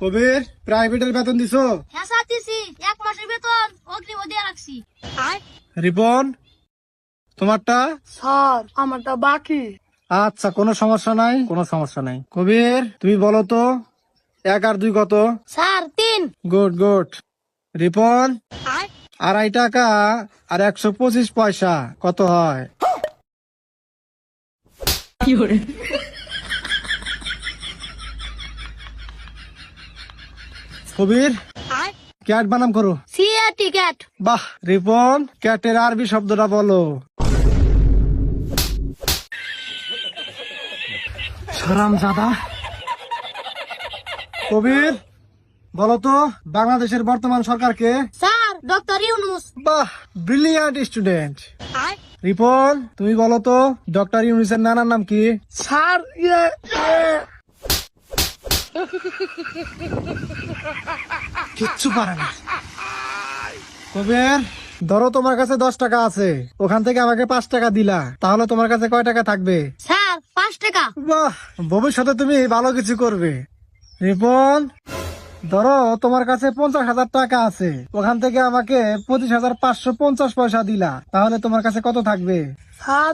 কবির, প্রাইভেটের বেতন দিছো? হ্যাঁ স্যার দিছি, 1 মাসের বেতন অগ্রিম দিয়ে রাখছি। রিপন, তোমারটা? স্যার আমারটা বাকি। আচ্ছা, কোনো সমস্যা নাই, কোনো সমস্যা নাই। কবির, তুমি বলো তো 1 আর 2 কত? স্যার 3। Good good. রিপন, 2.5 টাকা আর 125 পয়সা কত হয়? কবির, ক্যাট বানাম করো। CA ticket. বাহ রিপন, ক্যাটের আরবি শব্দটা বলো। হারামজাদা। কবির, বলো তো বাংলাদেশের বর্তমান সরকারকে? Sir doctor Yunus. বাহ, ব্রিলিয়ান্ট স্টুডেন্ট। রিপন, তুমি বলো তো ডক্টর ইউনুসের নানার নাম কি? স্যার কিচ্ছু পারে না। কবির, ধরো তোমার কাছে 10 টাকা আছে, ওখান থেকে আমাকে 5 টাকা দিলা, তাহলে তোমার কাছে কয় টাকা থাকবে? স্যার 5 টাকা। বাহ, ভবিষ্যতে তুমি ভালো কিছু করবে। রিপন, ধরো তোমার কাছে 50,000 টাকা আছে, ওখান থেকে আমাকে 25,550 পয়সা দিলা, তাহলে তোমার কাছে কত থাকবে? স্যার